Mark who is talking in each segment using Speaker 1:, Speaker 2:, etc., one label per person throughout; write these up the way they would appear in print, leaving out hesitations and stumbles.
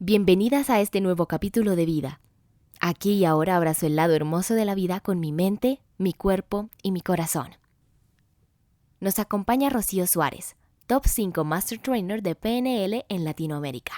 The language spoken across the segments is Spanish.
Speaker 1: Bienvenidas a este nuevo capítulo de vida. Aquí y ahora abrazo el lado hermoso de la vida con mi mente, mi cuerpo y mi corazón. Nos acompaña Rocío Suárez, Top 5 Master Trainer de PNL en Latinoamérica.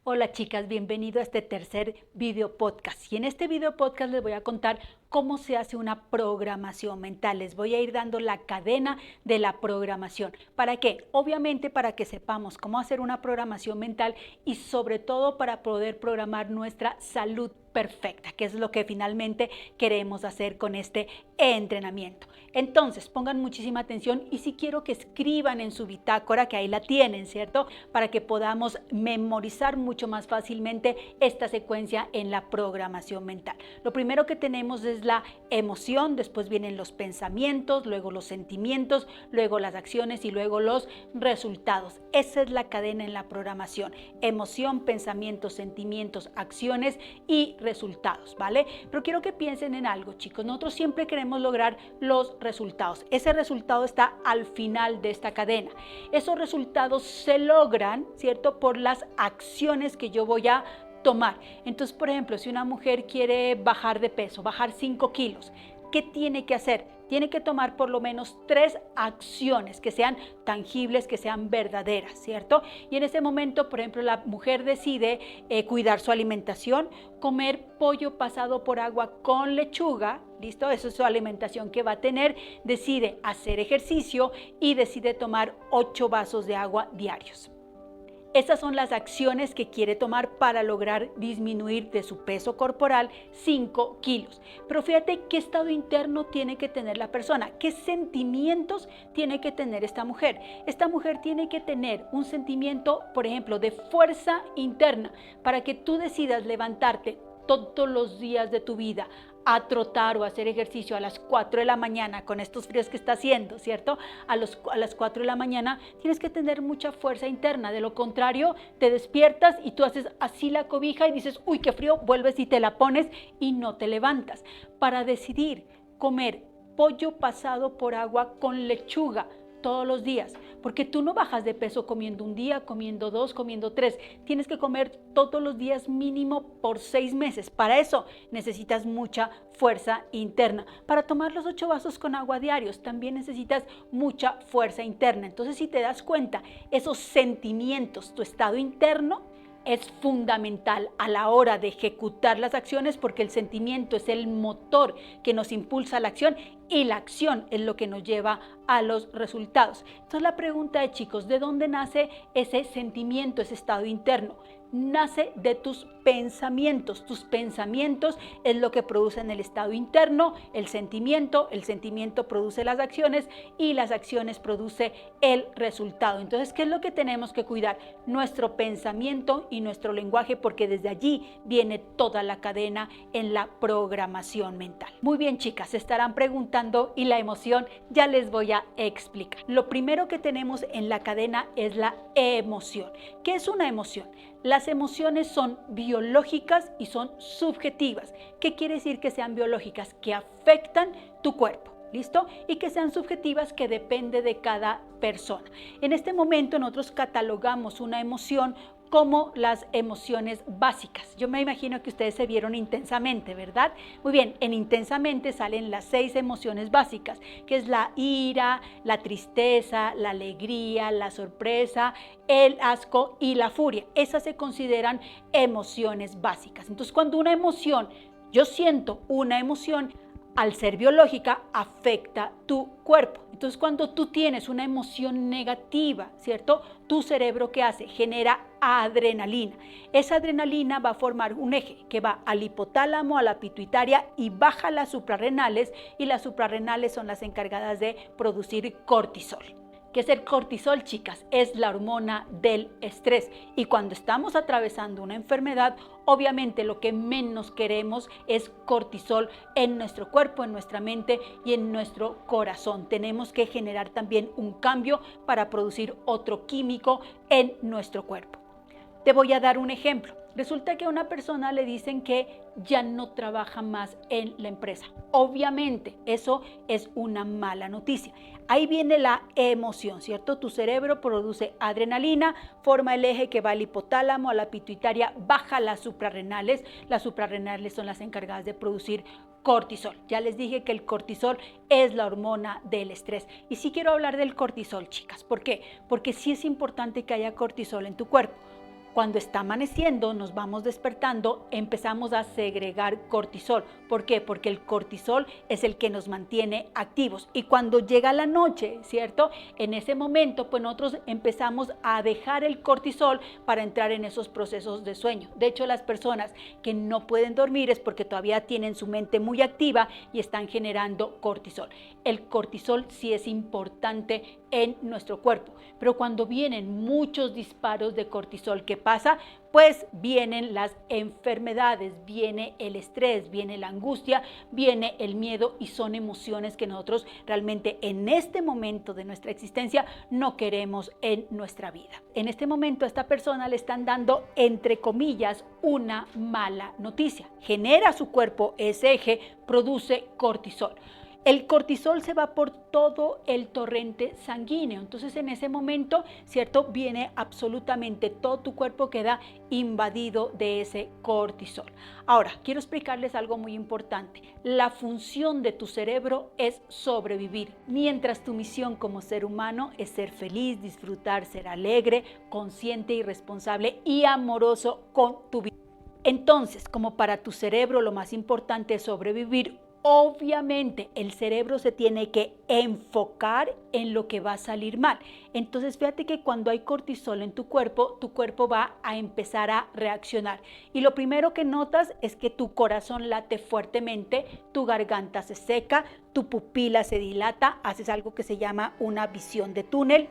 Speaker 2: Hola chicas, bienvenido a este tercer video podcast. Y en este video podcast les voy a contar cómo se hace una programación mental. Les voy a ir dando la cadena de la programación. ¿Para qué? Obviamente para que sepamos cómo hacer una programación mental y sobre todo para poder programar nuestra salud perfecta, que es lo que finalmente queremos hacer con este entrenamiento. Entonces, pongan muchísima atención y sí quiero que escriban en su bitácora, que ahí la tienen, ¿cierto? Para que podamos memorizar mucho más fácilmente esta secuencia en la programación mental. Lo primero que tenemos es la emoción, después vienen los pensamientos, luego los sentimientos, luego las acciones y luego los resultados. Esa es la cadena en la programación: emoción, pensamientos, sentimientos, acciones y resultados, ¿vale? Pero quiero que piensen en algo, chicos. Nosotros siempre queremos lograr los resultados. Ese resultado está al final de esta cadena. Esos resultados se logran, ¿cierto?, por las acciones que yo voy a tomar. Entonces, por ejemplo, si una mujer quiere bajar de peso, bajar 5 kilos, ¿qué tiene que hacer? Tiene que tomar por lo menos 3 acciones que sean tangibles, que sean verdaderas, ¿cierto? Y en ese momento, por ejemplo, la mujer decide cuidar su alimentación, comer pollo pasado por agua con lechuga, ¿listo? Eso es su alimentación que va a tener. Decide hacer ejercicio y decide tomar 8 vasos de agua diarios. Estas son las acciones que quiere tomar para lograr disminuir de su peso corporal 5 kilos. Pero fíjate qué estado interno tiene que tener la persona, qué sentimientos tiene que tener esta mujer. Esta mujer tiene que tener un sentimiento, por ejemplo, de fuerza interna para que tú decidas levantarte todos los días de tu vida a trotar o a hacer ejercicio a las 4 de la mañana con estos fríos que está haciendo, ¿cierto? A las 4 de la mañana tienes que tener mucha fuerza interna. De lo contrario, te despiertas y tú haces así la cobija y dices, uy, qué frío, vuelves y te la pones y no te levantas. Para decidir comer pollo pasado por agua con lechuga todos los días, porque tú no bajas de peso comiendo un día, comiendo 2, comiendo 3. Tienes que comer todos los días mínimo por 6 meses. Para eso necesitas mucha fuerza interna. Para tomar los 8 vasos con agua diarios también necesitas mucha fuerza interna. Entonces, si te das cuenta, esos sentimientos, tu estado interno, es fundamental a la hora de ejecutar las acciones, porque el sentimiento es el motor que nos impulsa a la acción y la acción es lo que nos lleva a los resultados. Entonces la pregunta es, chicos, ¿de dónde nace ese sentimiento, ese estado interno? Nace de tus pensamientos. Tus pensamientos es lo que producen el estado interno, el sentimiento produce las acciones y las acciones produce el resultado. Entonces, ¿qué es lo que tenemos que cuidar? Nuestro pensamiento y nuestro lenguaje, porque desde allí viene toda la cadena en la programación mental. Muy bien, chicas, se estarán preguntando, ¿y la emoción? Ya les voy a explicar. Lo primero que tenemos en la cadena es la emoción. ¿Qué es una emoción? Las emociones son biológicas y son subjetivas. ¿Qué quiere decir que sean biológicas? Que afectan tu cuerpo. ¿Listo? Y que sean subjetivas, que depende de cada persona. En este momento nosotros catalogamos una emoción como las emociones básicas. Yo me imagino que ustedes se vieron Intensamente, ¿verdad? Muy bien, en Intensamente salen las 6 emociones básicas, que es la ira, la tristeza, la alegría, la sorpresa, el asco y la furia. Esas se consideran emociones básicas. Entonces, cuando una emoción, yo siento una emoción, al ser biológica, afecta tu cuerpo. Entonces, cuando tú tienes una emoción negativa, ¿cierto? Tu cerebro, ¿qué hace? Genera adrenalina. Esa adrenalina va a formar un eje que va al hipotálamo, a la pituitaria y baja las suprarrenales, y las suprarrenales son las encargadas de producir cortisol. ¿Qué es el cortisol, chicas? Es la hormona del estrés. Y cuando estamos atravesando una enfermedad, obviamente lo que menos queremos es cortisol en nuestro cuerpo, en nuestra mente y en nuestro corazón. Tenemos que generar también un cambio para producir otro químico en nuestro cuerpo. Te voy a dar un ejemplo. Resulta que a una persona le dicen que ya no trabaja más en la empresa. Obviamente, eso es una mala noticia. Ahí viene la emoción, ¿cierto? Tu cerebro produce adrenalina, forma el eje que va al hipotálamo, a la pituitaria, baja las suprarrenales. Las suprarrenales son las encargadas de producir cortisol. Ya les dije que el cortisol es la hormona del estrés. Y sí quiero hablar del cortisol, chicas. ¿Por qué? Porque sí es importante que haya cortisol en tu cuerpo. Cuando está amaneciendo, nos vamos despertando, empezamos a segregar cortisol. ¿Por qué? Porque el cortisol es el que nos mantiene activos. Y cuando llega la noche, ¿cierto? En ese momento, pues nosotros empezamos a dejar el cortisol para entrar en esos procesos de sueño. De hecho, las personas que no pueden dormir es porque todavía tienen su mente muy activa y están generando cortisol. El cortisol sí es importante en nuestro cuerpo, pero cuando vienen muchos disparos de cortisol, ¿qué pasa? Pues vienen las enfermedades, viene el estrés, viene la angustia, viene el miedo y son emociones que nosotros realmente en este momento de nuestra existencia no queremos en nuestra vida. En este momento a esta persona le están dando, entre comillas, una mala noticia. Genera su cuerpo ese eje, produce cortisol. El cortisol se va por todo el torrente sanguíneo, entonces en ese momento, ¿cierto? Viene absolutamente todo tu cuerpo queda invadido de ese cortisol. Ahora, quiero explicarles algo muy importante. La función de tu cerebro es sobrevivir, mientras tu misión como ser humano es ser feliz, disfrutar, ser alegre, consciente y responsable y amoroso con tu vida. Entonces, como para tu cerebro lo más importante es sobrevivir, obviamente el cerebro se tiene que enfocar en lo que va a salir mal. Entonces fíjate que cuando hay cortisol en tu cuerpo va a empezar a reaccionar. Y lo primero que notas es que tu corazón late fuertemente, tu garganta se seca, tu pupila se dilata, haces algo que se llama una visión de túnel.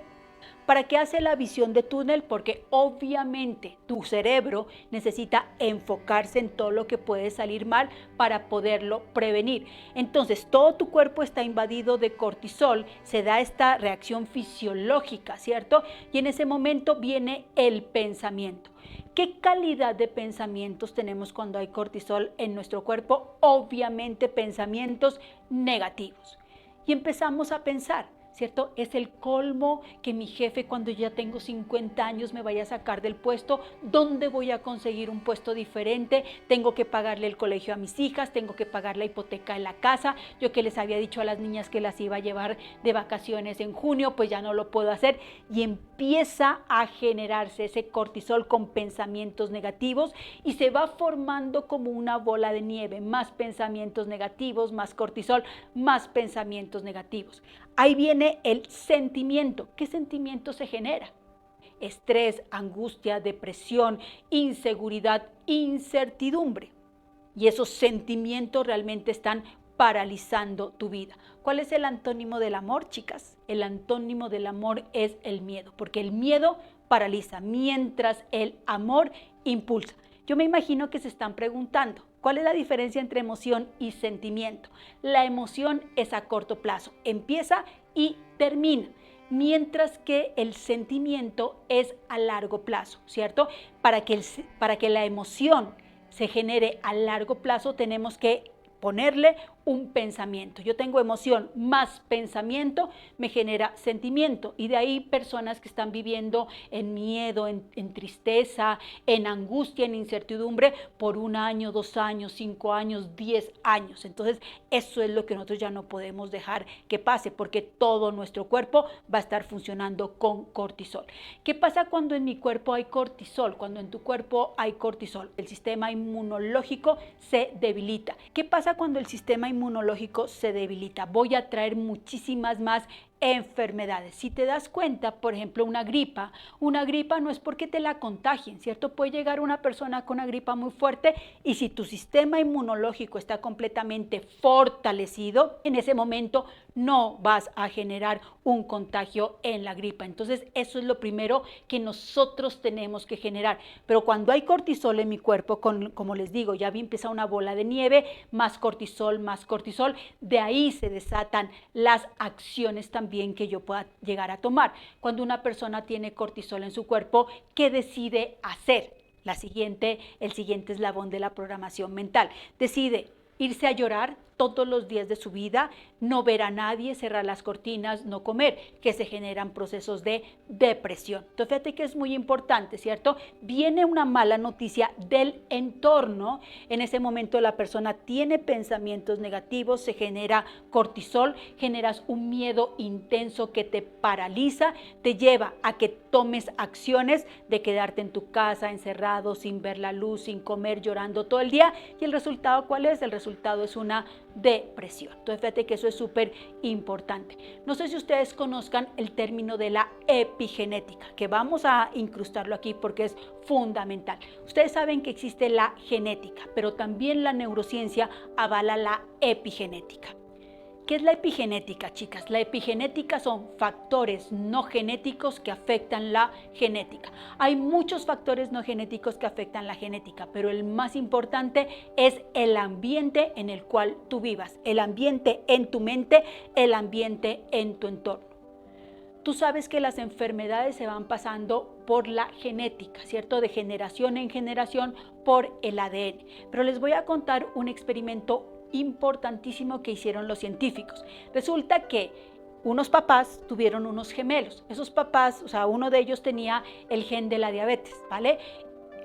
Speaker 2: ¿Para qué hace la visión de túnel? Porque obviamente tu cerebro necesita enfocarse en todo lo que puede salir mal para poderlo prevenir. Entonces, todo tu cuerpo está invadido de cortisol, se da esta reacción fisiológica, ¿cierto? Y en ese momento viene el pensamiento. ¿Qué calidad de pensamientos tenemos cuando hay cortisol en nuestro cuerpo? Obviamente pensamientos negativos. Y empezamos a pensar, ¿cierto? Es el colmo que mi jefe cuando ya tengo 50 años me vaya a sacar del puesto. ¿Dónde voy a conseguir un puesto diferente? Tengo que pagarle el colegio a mis hijas, tengo que pagar la hipoteca de la casa. Yo que les había dicho a las niñas que las iba a llevar de vacaciones en junio, pues ya no lo puedo hacer. Y empieza a generarse ese cortisol con pensamientos negativos y se va formando como una bola de nieve. Más pensamientos negativos, más cortisol, más pensamientos negativos. Ahí viene el sentimiento. ¿Qué sentimiento se genera? Estrés, angustia, depresión, inseguridad, incertidumbre. Y esos sentimientos realmente están paralizando tu vida. ¿Cuál es el antónimo del amor, chicas? El antónimo del amor es el miedo, porque el miedo paraliza, mientras el amor impulsa. Yo me imagino que se están preguntando, ¿cuál es la diferencia entre emoción y sentimiento? La emoción es a corto plazo, empieza y termina, mientras que el sentimiento es a largo plazo, ¿cierto? Para que la emoción se genere a largo plazo tenemos que ponerle un pensamiento. Yo tengo emoción más pensamiento, me genera sentimiento. Y de ahí personas que están viviendo en miedo, en tristeza, en angustia, en incertidumbre por 1 año, 2 años, 5 años, 10 años. Entonces, eso es lo que nosotros ya no podemos dejar que pase porque todo nuestro cuerpo va a estar funcionando con cortisol. ¿Qué pasa cuando en mi cuerpo hay cortisol? Cuando en tu cuerpo hay cortisol, el sistema inmunológico se debilita. ¿Qué pasa cuando el sistema inmunológico se debilita? Voy a traer muchísimas más enfermedades. Si te das cuenta, por ejemplo, una gripa no es porque te la contagien, ¿cierto? Puede llegar una persona con una gripa muy fuerte y si tu sistema inmunológico está completamente fortalecido, en ese momento no vas a generar un contagio en la gripa. Entonces, eso es lo primero que nosotros tenemos que generar. Pero cuando hay cortisol en mi cuerpo, como les digo, ya empieza una bola de nieve, más cortisol, de ahí se desatan las acciones también que yo pueda llegar a tomar. Cuando una persona tiene cortisol en su cuerpo, ¿qué decide hacer? el siguiente eslabón de la programación mental. Decide irse a llorar todos los días de su vida, no ver a nadie, cerrar las cortinas, no comer, que se generan procesos de depresión. Entonces, fíjate que es muy importante, ¿cierto? Viene una mala noticia del entorno, en ese momento la persona tiene pensamientos negativos, se genera cortisol, generas un miedo intenso que te paraliza, te lleva a que tomes acciones de quedarte en tu casa, encerrado, sin ver la luz, sin comer, llorando todo el día. ¿Y el resultado cuál es? El resultado es una depresión. Entonces, fíjate que eso es súper importante. No sé si ustedes conozcan el término de la epigenética, que vamos a incrustarlo aquí porque es fundamental. Ustedes saben que existe la genética, pero también la neurociencia avala la epigenética. ¿Qué es la epigenética, chicas? La epigenética son factores no genéticos que afectan la genética. Hay muchos factores no genéticos que afectan la genética, pero el más importante es el ambiente en el cual tú vivas, el ambiente en tu mente, el ambiente en tu entorno. Tú sabes que las enfermedades se van pasando por la genética, ¿cierto? De generación en generación por el ADN. Pero les voy a contar un experimento importantísimo que hicieron los científicos. Resulta que unos papás tuvieron unos gemelos. Esos papás, o sea, uno de ellos tenía el gen de la diabetes, ¿vale?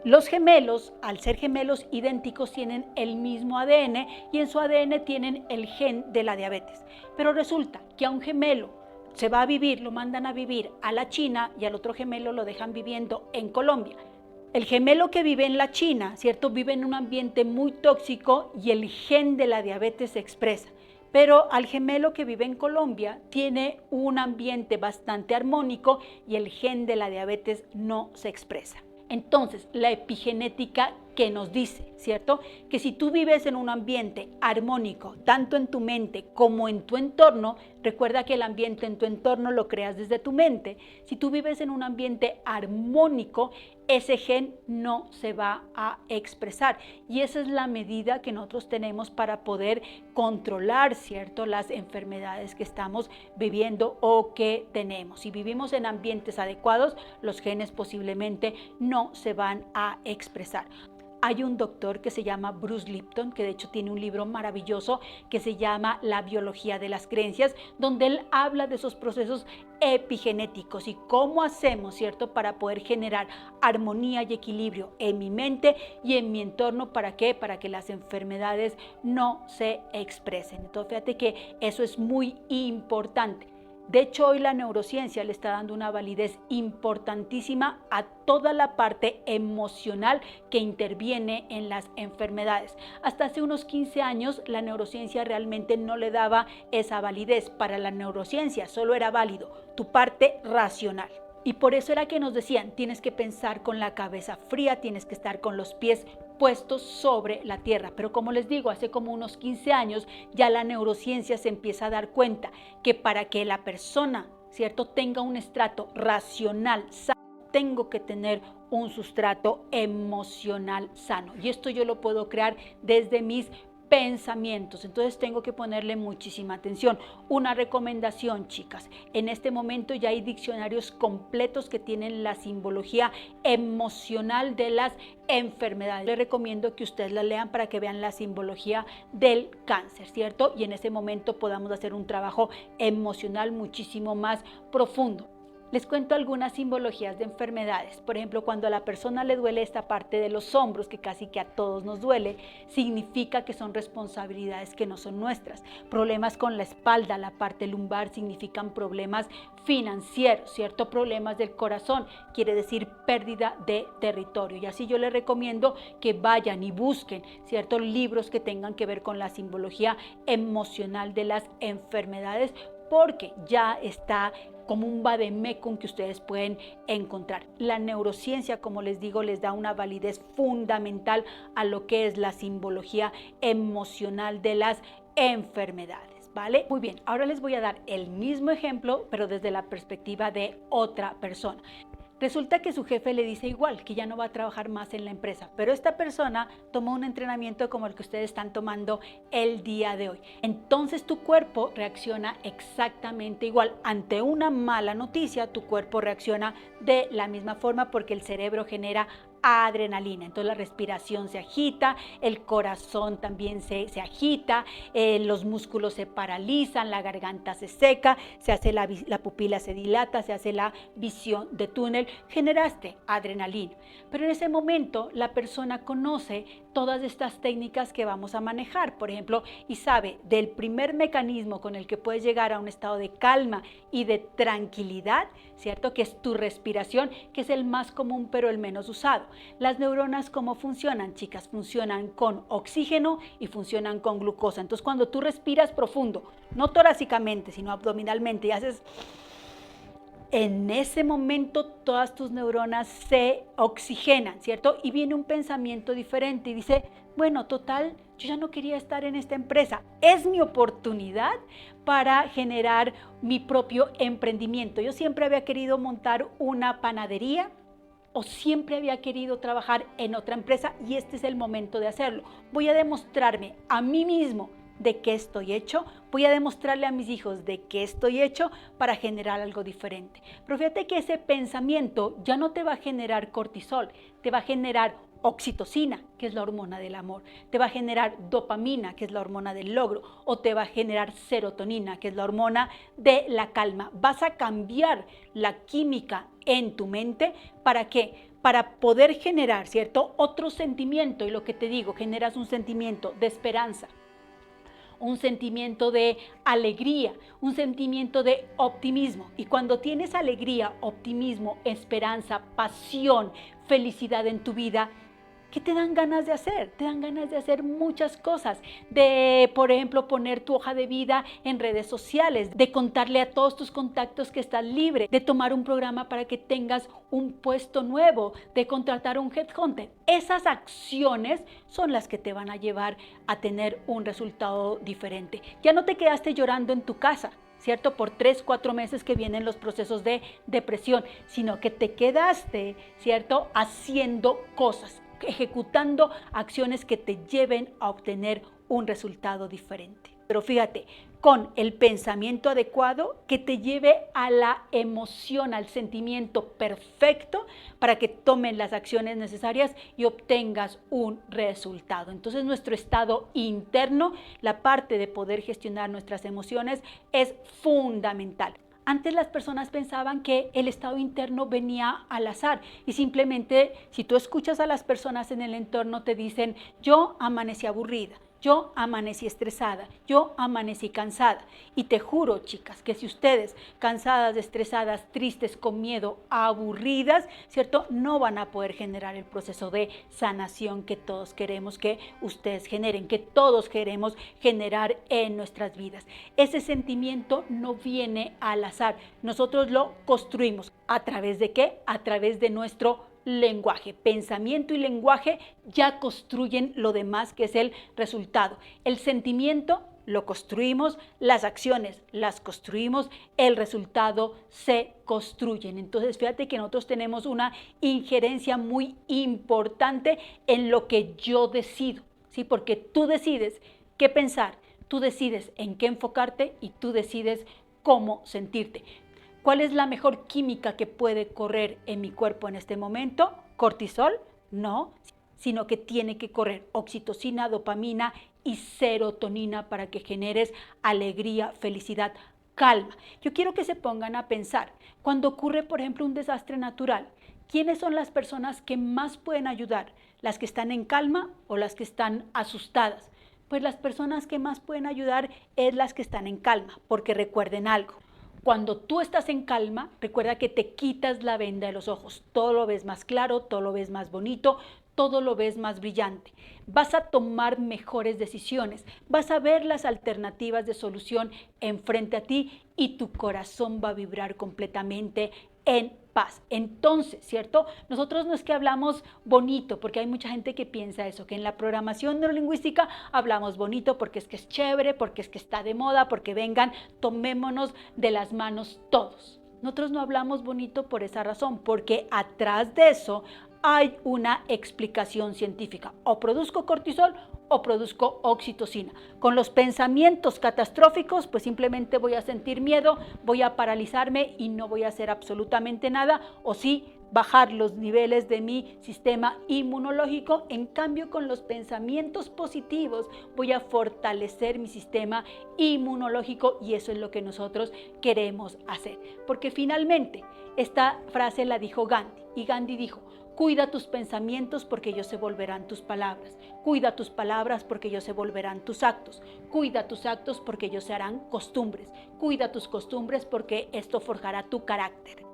Speaker 2: Los gemelos, al ser gemelos idénticos, tienen el mismo ADN y en su ADN tienen el gen de la diabetes. Pero resulta que a un gemelo se va a vivir, lo mandan a vivir a la China y al otro gemelo lo dejan viviendo en Colombia. El gemelo que vive en la China, ¿cierto? Vive en un ambiente muy tóxico y el gen de la diabetes se expresa. Pero al gemelo que vive en Colombia tiene un ambiente bastante armónico y el gen de la diabetes no se expresa. Entonces, la epigenética que nos dice, ¿cierto? Que si tú vives en un ambiente armónico, tanto en tu mente como en tu entorno, recuerda que el ambiente en tu entorno lo creas desde tu mente. Si tú vives en un ambiente armónico, ese gen no se va a expresar. Y esa es la medida que nosotros tenemos para poder controlar, ¿cierto?, las enfermedades que estamos viviendo o que tenemos. Si vivimos en ambientes adecuados, los genes posiblemente no se van a expresar. Hay un doctor que se llama Bruce Lipton, que de hecho tiene un libro maravilloso que se llama La biología de las creencias, donde él habla de esos procesos epigenéticos y cómo hacemos, ¿cierto?, para poder generar armonía y equilibrio en mi mente y en mi entorno. ¿Para qué? Para que las enfermedades no se expresen. Entonces, fíjate que eso es muy importante. De hecho, hoy la neurociencia le está dando una validez importantísima a toda la parte emocional que interviene en las enfermedades. Hasta hace unos 15 años la neurociencia realmente no le daba esa validez. Para la neurociencia solo era válido tu parte racional. Y por eso era que nos decían, tienes que pensar con la cabeza fría, tienes que estar con los pies puestos sobre la tierra. Pero como les digo, hace como unos 15 años ya la neurociencia se empieza a dar cuenta que para que la persona, ¿cierto?, tenga un estrato racional sano, tengo que tener un sustrato emocional sano. Y esto yo lo puedo crear desde mis pensamientos. Entonces tengo que ponerle muchísima atención. Una recomendación, chicas, en este momento ya hay diccionarios completos que tienen la simbología emocional de las enfermedades. Les recomiendo que ustedes la lean para que vean la simbología del cáncer, ¿cierto? Y en ese momento podamos hacer un trabajo emocional muchísimo más profundo. Les cuento algunas simbologías de enfermedades. Por ejemplo, cuando a la persona le duele esta parte de los hombros, que casi que a todos nos duele, significa que son responsabilidades que no son nuestras. Problemas con la espalda, la parte lumbar, significan problemas financieros, ¿cierto? Problemas del corazón, quiere decir pérdida de territorio. Y así yo les recomiendo que vayan y busquen, ¿cierto?, libros que tengan que ver con la simbología emocional de las enfermedades, porque ya está como un vademecum que ustedes pueden encontrar. La neurociencia, como les digo, les da una validez fundamental a lo que es la simbología emocional de las enfermedades, ¿vale? Muy bien, ahora les voy a dar el mismo ejemplo, pero desde la perspectiva de otra persona. Resulta que su jefe le dice igual, que ya no va a trabajar más en la empresa, pero esta persona tomó un entrenamiento como el que ustedes están tomando el día de hoy. Entonces tu cuerpo reacciona exactamente igual. Ante una mala noticia, tu cuerpo reacciona de la misma forma porque el cerebro genera adrenalina. Entonces la respiración se agita, el corazón también se agita, los músculos se paralizan, la garganta se seca, se hace la pupila se dilata, se hace la visión de túnel, generaste adrenalina. Pero en ese momento la persona conoce todas estas técnicas que vamos a manejar, por ejemplo, y sabe del primer mecanismo con el que puedes llegar a un estado de calma y de tranquilidad, ¿cierto? Que es tu respiración, que es el más común pero el menos usado. Las neuronas, ¿cómo funcionan, chicas? Funcionan con oxígeno y funcionan con glucosa. Entonces, cuando tú respiras profundo, no torácicamente, sino abdominalmente, y haces... En ese momento todas tus neuronas se oxigenan, ¿cierto? Y viene un pensamiento diferente y dice, bueno, total, yo ya no quería estar en esta empresa. Es mi oportunidad para generar mi propio emprendimiento. Yo siempre había querido montar una panadería o siempre había querido trabajar en otra empresa y este es el momento de hacerlo. Voy a demostrarme a mí mismo de qué estoy hecho, voy a demostrarle a mis hijos de qué estoy hecho para generar algo diferente. Pero fíjate que ese pensamiento ya no te va a generar cortisol, te va a generar oxitocina, que es la hormona del amor, te va a generar dopamina, que es la hormona del logro, o te va a generar serotonina, que es la hormona de la calma. Vas a cambiar la química en tu mente, ¿para qué? Para poder generar, ¿cierto? Otro sentimiento, y lo que te digo, generas un sentimiento de esperanza, un sentimiento de alegría, un sentimiento de optimismo. Y cuando tienes alegría, optimismo, esperanza, pasión, felicidad en tu vida, ¿qué te dan ganas de hacer? Te dan ganas de hacer muchas cosas, de, por ejemplo, poner tu hoja de vida en redes sociales, de contarle a todos tus contactos que estás libre, de tomar un programa para que tengas un puesto nuevo, de contratar un headhunter. Esas acciones son las que te van a llevar a tener un resultado diferente. Ya no te quedaste llorando en tu casa, ¿cierto? Por 3, 4 meses que vienen los procesos de depresión, sino que te quedaste, ¿cierto? Haciendo cosas, ejecutando acciones que te lleven a obtener un resultado diferente. Pero fíjate, con el pensamiento adecuado que te lleve a la emoción, al sentimiento perfecto para que tomen las acciones necesarias y obtengas un resultado. Entonces nuestro estado interno, la parte de poder gestionar nuestras emociones, es fundamental. Antes las personas pensaban que el estado interno venía al azar y simplemente si tú escuchas a las personas en el entorno te dicen yo amanecí aburrida, yo amanecí estresada, yo amanecí cansada. Y te juro, chicas, que si ustedes cansadas, estresadas, tristes, con miedo, aburridas, ¿cierto? No van a poder generar el proceso de sanación que todos queremos que ustedes generen, que todos queremos generar en nuestras vidas. Ese sentimiento no viene al azar. Nosotros lo construimos. ¿A través de qué? A través de nuestro lenguaje. Pensamiento y lenguaje ya construyen lo demás que es el resultado. El sentimiento lo construimos, las acciones las construimos, el resultado se construyen. Entonces fíjate que nosotros tenemos una injerencia muy importante en lo que yo decido, ¿sí? Porque tú decides qué pensar, tú decides en qué enfocarte y tú decides cómo sentirte. ¿Cuál es la mejor química que puede correr en mi cuerpo en este momento? ¿Cortisol? No, sino que tiene que correr oxitocina, dopamina y serotonina para que generes alegría, felicidad, calma. Yo quiero que se pongan a pensar, cuando ocurre, por ejemplo, un desastre natural, ¿quiénes son las personas que más pueden ayudar? ¿Las que están en calma o las que están asustadas? Pues las personas que más pueden ayudar es las que están en calma, porque recuerden algo. Cuando tú estás en calma, recuerda que te quitas la venda de los ojos. Todo lo ves más claro, todo lo ves más bonito, todo lo ves más brillante. Vas a tomar mejores decisiones, vas a ver las alternativas de solución enfrente a ti y tu corazón va a vibrar completamente en paz. Entonces, ¿cierto? Nosotros no es que hablamos bonito, porque hay mucha gente que piensa eso, que en la programación neurolingüística hablamos bonito porque es que es chévere, porque es que está de moda, porque vengan, tomémonos de las manos todos. Nosotros no hablamos bonito por esa razón, porque atrás de eso hay una explicación científica. O produzco cortisol o produzco oxitocina. Con los pensamientos catastróficos, pues simplemente voy a sentir miedo, voy a paralizarme y no voy a hacer absolutamente nada, o sí, bajar los niveles de mi sistema inmunológico. En cambio, con los pensamientos positivos voy a fortalecer mi sistema inmunológico, y eso es lo que nosotros queremos hacer. Porque finalmente, esta frase la dijo Gandhi, y Gandhi dijo: cuida tus pensamientos porque ellos se volverán tus palabras. Cuida tus palabras porque ellos se volverán tus actos. Cuida tus actos porque ellos se harán costumbres. Cuida tus costumbres porque esto forjará tu carácter.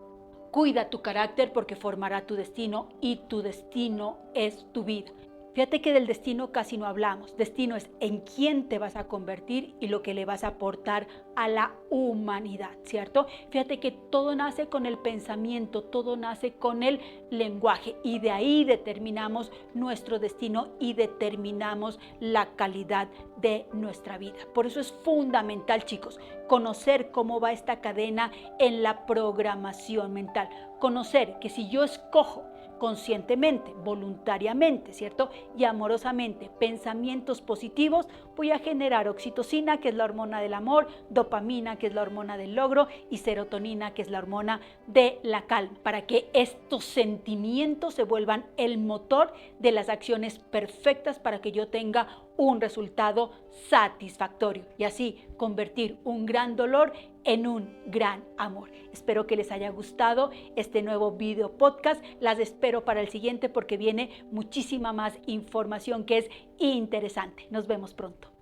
Speaker 2: Cuida tu carácter porque formará tu destino, y tu destino es tu vida. Fíjate que del destino casi no hablamos. Destino es en quién te vas a convertir y lo que le vas a aportar a la humanidad, ¿cierto? Fíjate que todo nace con el pensamiento, todo nace con el lenguaje, y de ahí determinamos nuestro destino y determinamos la calidad de nuestra vida. Por eso es fundamental, chicos, conocer cómo va esta cadena en la programación mental. Conocer que si yo escojo conscientemente, voluntariamente, ¿cierto? Y amorosamente pensamientos positivos, voy a generar oxitocina, que es la hormona del amor, dopamina, que es la hormona del logro, y serotonina, que es la hormona de la calma, para que estos sentimientos se vuelvan el motor de las acciones perfectas para que yo tenga un resultado satisfactorio, y así convertir un gran dolor en un gran amor. Espero que les haya gustado este nuevo video podcast. Las espero para el siguiente, porque viene muchísima más información que es interesante. Nos vemos pronto.